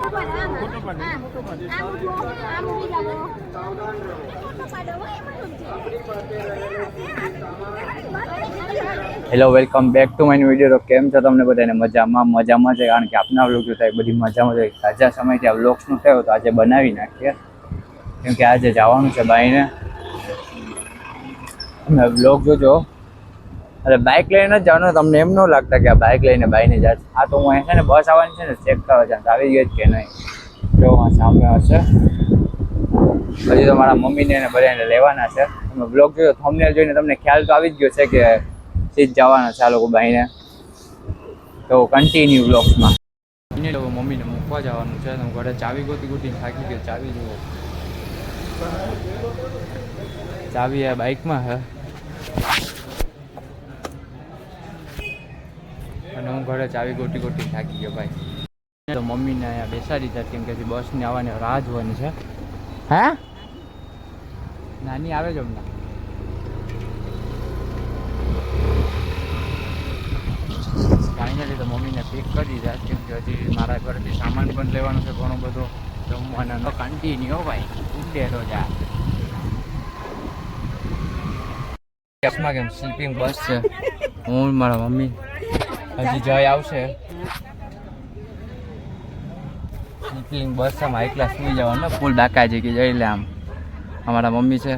Hello, welcome back to my video. તો કેમ છો તમને બધાને? મજામાં છે, કારણ કે આપના વ્લોગ જોતા એ બધી મજામાં છે. તાજા સમયથી આ વ્લોગ્સનું થયો તો આજે બનાવી નાખીએ, કેમ કે આજે જવાનું છે બાઈને. તમે વ્લોગ જોજો. અરે બાઇક લઈને જ જવાનું, તમને એમ ન લાગતા કે આ બાઇક લઈને બાઈને જાય. હા, તો હું છે ને બસ આવવાની છે ને ચેક કરવા જાય આવી ગઈ કે નહીં. જો સામે હશે. હજી તો મારા મમ્મીને એને બધાને લેવાના છે. તમે બ્લોગ જોયો, થંબનેલ જોઈને તમને ખ્યાલ તો આવી જ ગયો છે કે સીધ જવાના છે આ લોકો બાઈને. તો કન્ટિન્યુ બ્લોગ્સમાં મમ્મીને મૂકવા જવાનું છે. હું ઘરે ચાવી ગોતી થાકી ગયો. ચાવી જુઓ, ચાવી આ બાઇકમાં છે અને હું ઘરે ચાવી ગોતી થાકી ગયો ભાઈ. તો મમ્મીને અહીંયા બેસાડી દીધા, કેમ કે બસની આવવાની રાહ જોવાની છે. હે નાની આવે છે હમણાં. ફાઇનલી તો મમ્મીને પિક કરી દીધા, કેમ કે હજી મારા ઘરેથી સામાન પણ લેવાનું છે ઘણો બધો. જમવાના કન્ટિન્યુ ભાઈ ઉડે તો જા. બસમાં કેમ સ્લીપિંગ બસ છે. હું મારા મમ્મી હજી જઈ આવશે. સ્લીપિંગ બસમાં એકલા સુઈ જવાનું, ફૂલ ડાકા કે જઈ લે. આમ અમારા મમ્મી છે,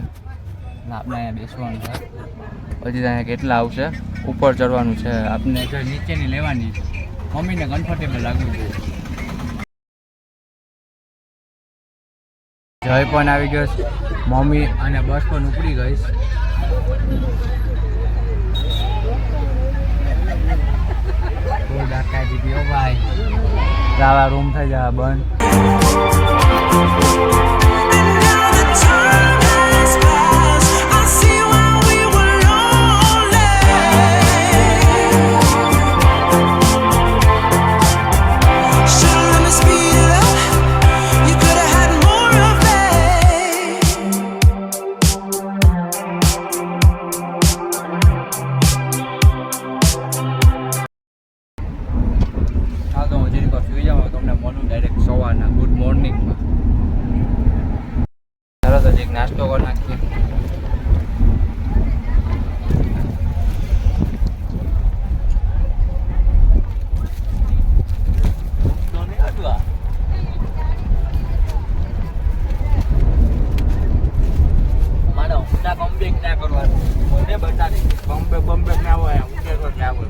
આપણે અહીંયા બેસવાનું છે. હજી ત્યાં કેટલા આવશે, ઉપર ચડવાનું છે. આપણે જો નીચેની લેવાની, મમ્મીને કમ્ફર્ટેબલ લાગવું જોઈએ. જય પણ આવી ગયો છે, મમ્મી અને બસ પણ ઉપડી ગઈશ. ફૂલ ડાકા દીધી ભાઈ. રાવા રૂમ થઈ જાય બંધ. ગુડ મોર્નિંગમાં તરત જ એક નાસ્તો કરી નાખીએ. મારે ઊંડા કમ્પ્લીટ ના કરવાનું, મને બતાવી બમ્બે ના હોય, ઊંડે ના હોય.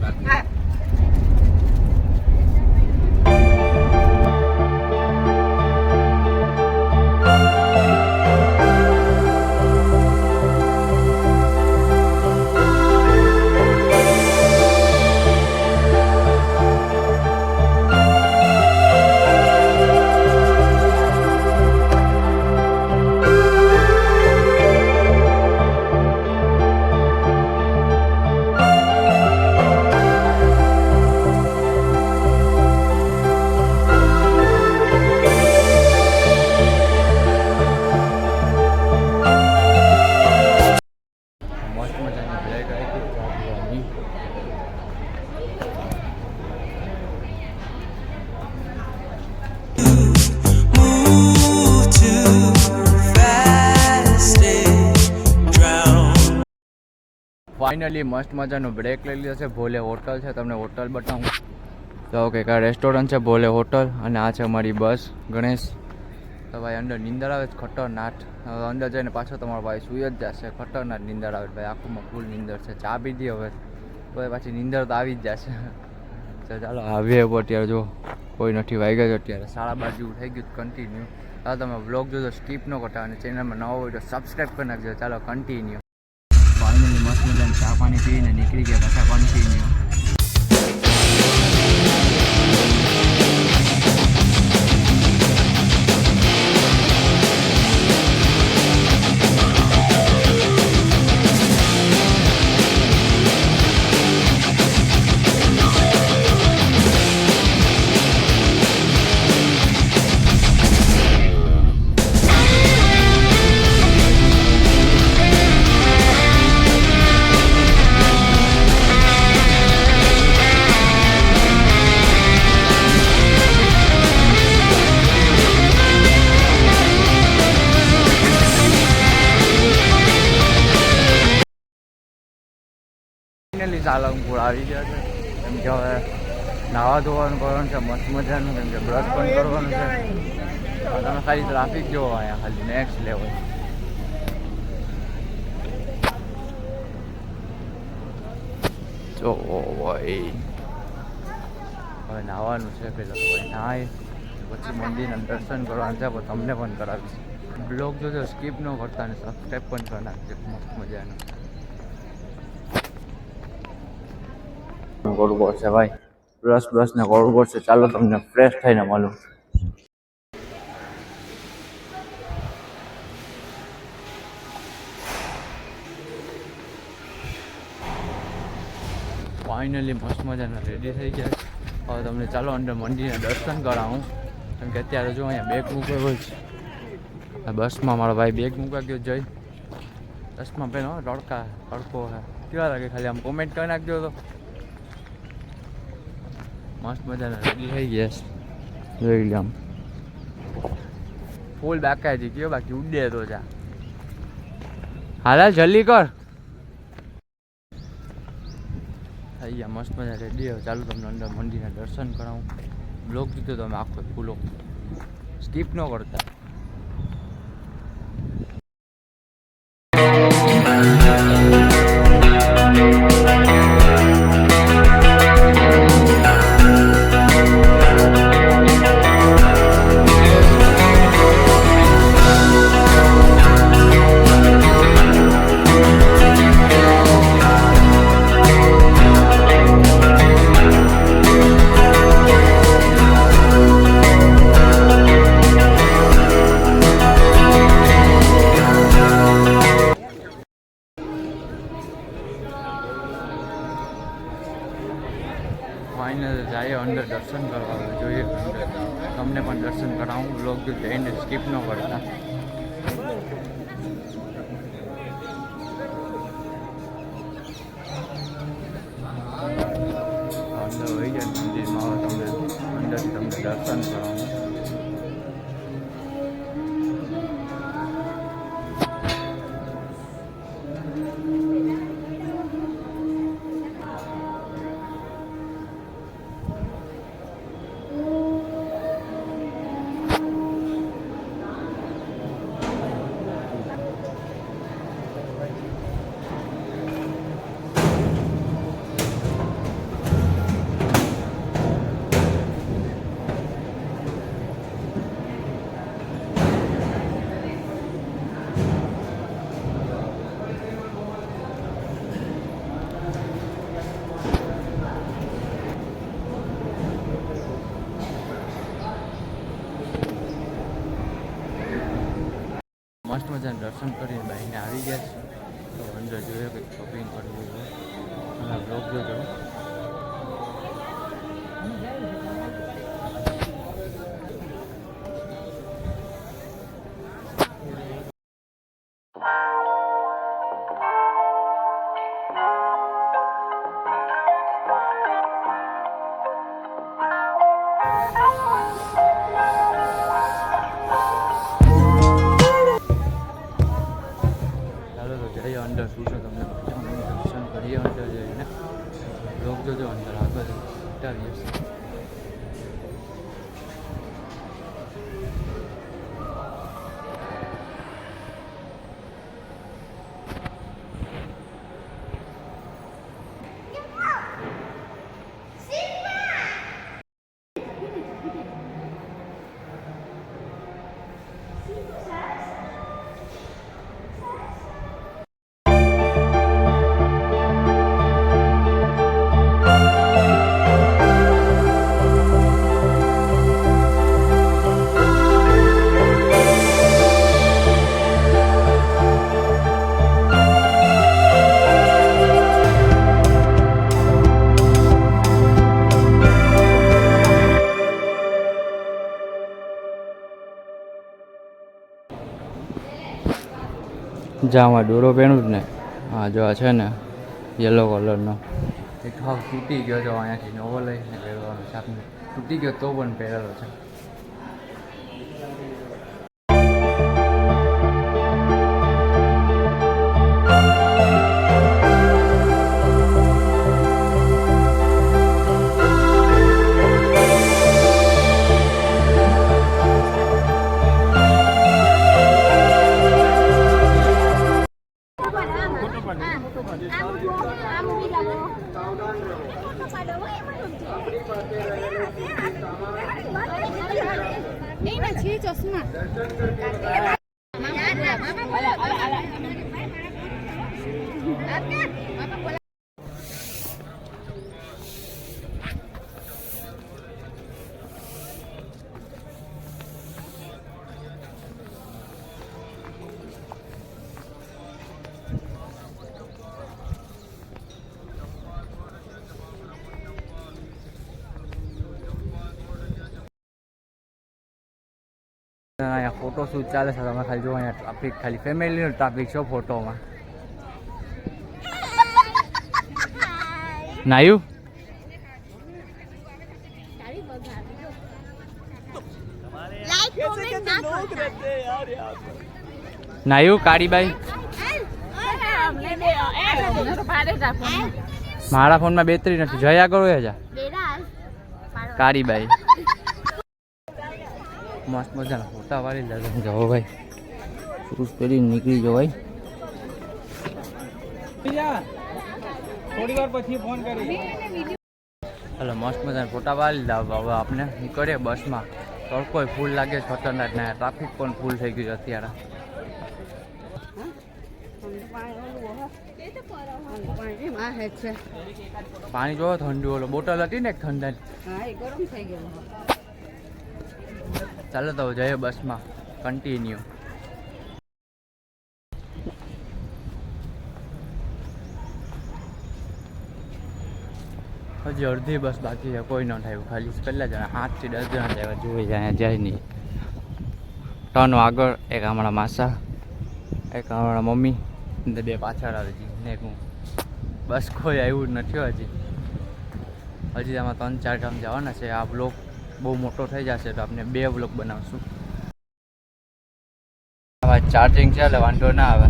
ફાઇનલી મસ્ત મજાનો બ્રેક લઈ લીધો છે. ભોલે હોટલ છે, તમને હોટલ બતાવું તો કંઈક આ રેસ્ટોરન્ટ છે ભોલે હોટલ, અને આ છે અમારી બસ ગણેશ. તો ભાઈ અંદર નીંદર આવે છે ખતરનાક. અંદર જઈને પાછો તમારો ભાઈ સુઈ જ જશે. ખતરનાક નીંદર આવે ભાઈ, આંખોમાં ફૂલ નીંદર છે. ચા પીધી હવે તો પાછી નીંદર તો આવી જ જશે. તો ચાલો આવીએ અત્યારે. જો કોઈ નથી, વાગ્યા છે અત્યારે 12:30 જેવું થઈ ગયું કન્ટિન્યુ. ચાલો તમે વ્લોગ જોજો, સ્કીપ ન કરતા, અને ચેનલમાં નવો હોય તો સબસ્ક્રાઈબ કરી નાખજો. ચાલો કન્ટિન્યુ. ફાઇનલી મસ્ત મજાનું ચા પાણી પીને નીકળી ગયા પાછા કન્ટિન્યુ. સાલંગપુર આવી ગયા છે. કેમ કે હવે નાવા ધોવાનું કરવાનું છે મસ્ત મજાનું, કેમ કે બ્રશ પણ કરવાનું છે. તમે ખાલી ટ્રાફિક જોવો અહીંયા, ખાલી નેક્સ્ટ લેવલ. જો ભાઈ હવે નાવાનું છે, પેલા તો ભાઈ નાય પછી મંદિરના દર્શન કરવાના છે. પણ તમને પણ કરાવીશ. બ્લોગ જોજો, સ્કીપ ન કરતા અને સબસ્ક્રાઈબ પણ કરી નાખજો. મસ્ત મજાનું કરવું પડશે ભાઈ. બ્રશ ને કરવું પડશે. ચાલો તમને ફ્રેશ થઈને મળું. ફાઇનલી મસ્ત મજાના રેડી થઈ ગયા. હવે તમને ચાલો અંદર મંદિરના દર્શન કરાવું. કેમ કે અત્યારે જો અહીંયા બેગ મૂકેલો છે. આ બસમાં મારો ભાઈ બેગ મૂકા ગયો જઈ. બસમાં પેલો તડકો હે કેવા લાગે ખાલી આમ કોમેન્ટ કરી નાખજો. તો મસ્ત મજાના રેડી થઈ ગયા. જોઈ લે આમ ફૂલ બાકાજી કયો, બાકી ઉડે તો જા. હાલ જલ્દી કર. થઈ ગયા મસ્ત મજા રેડી. હવે ચાલુ તમને અંદર મંદિરના દર્શન કરાવું. બ્લોગ જીતો તમે આખો ફૂલો સ્કીપ ન કરતા. ફાઇનલ જાય અંદર દર્શન કરવા જોઈએ. તમને પણ દર્શન કરાવું. બ્લોગ જો જઈને સ્કીપ ન કરતા. અંદર વહી જાય મંદિરમાં. તમને અંદરથી તમને દર્શન કરાવું. મસ્ત મજાના દર્શન કરીને બહારને આવી ગયા છે. તો અંદર જોઈએ કંઈક શોપિંગ કરવી હોય અને બ્લોગ જોજો. અંદર શું છે તમને દર્શન કરીએ. અંદર જઈને લોક જોજો અંદર આગળ ઉતારીએ. જામાં દોરો પહેરું જ ને. હા જો આ છે ને યલો કલરનો એક હાવ તૂટી ગયો તો અહીંયાથી નવો લઈને પહેરવાનો છે. આપણે તૂટી ગયો તો પણ પહેરેલો છે. અહીંયા ફોટો શૂટ ચાલે છે તમે ખાલી જો અહીંયા ટ્રાફિક ખાલી ફેમિલીનો ટ્રાફિક છે ફોટોમાં નાયું નાયું કાળીબાઈ મારા ફોનમાં બેટરી નથી જયા કરો જા કાળીબાઈ મસ્ત મજાના ફોટા વાળી લાગે જાઓ ભાઈ શૂઝ પહેરીને નીકળી જાઓ ભાઈ થોડી વાર પછી ફોન કરી હલો મસ્ત મજાના ફોટા વાળી લાવ હવે આપણે નીકળીએ બસમાં તડકો ફૂલ લાગે છે ખતરનાક ને ટ્રાફિક પણ ફૂલ થઈ ગયું છે અત્યારે પાણી જોવો ઠંડુ ઓલો બોટલ હતી ને ઠંડા ચાલો તો જઈએ બસમાં કન્ટિન્યુ હજી અડધી બસ બાકી છે કોઈ ન થયું ખાલી પહેલાં જણા 8 થી 10 જણા જાય જોઈ જાય જાય નહીં ટર્ન આગળ એક હમણાં માસા એક હમણાં મમ્મી અને 2 પાછળ આવે છે ને હું બસ કોઈ આવ્યું જ નથી હજી આમાં 3-4 ગામ જવાના છે આ બ્લોક બહુ મોટો થઈ જશે તો આપણે 2 બ્લોક બનાવશું ચાર્જિંગ છે એટલે વાંધો ના આવે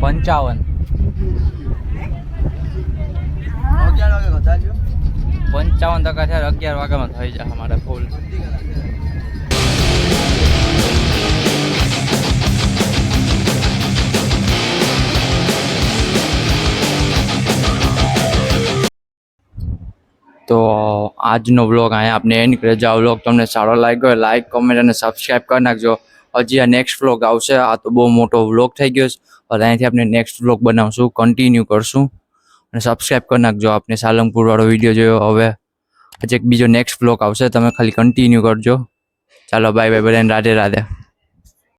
55 55% છે 11 વાગ્યામાં થઈ જાય અમારે ફૂલ તો આજનો વ્લોગ અહીંયા આપણે એન્ડ કરી જો આ વ્લોગ તમને સારો લાગ્યો હોય લાઈક કમેન્ટ અને સબસ્ક્રાઈબ કરી નાખજો હજી આ નેક્સ્ટ વ્લોગ આવશે આ તો બહુ મોટો વ્લોગ થઈ ગયો છે હવે અહીંયાથી આપણે નેક્સ્ટ વ્લોગ બનાવશું કન્ટિન્યુ કરશું અને સબસ્ક્રાઈબ કરી નાખજો આપણે સાલંગપુર વાળો વિડીયો જોયો હવે હજી એક બીજો નેક્સ્ટ વ્લોગ આવશે તમે ખાલી કન્ટિન્યુ કરજો ચાલો બાય બાય બધાને રાધે રાધે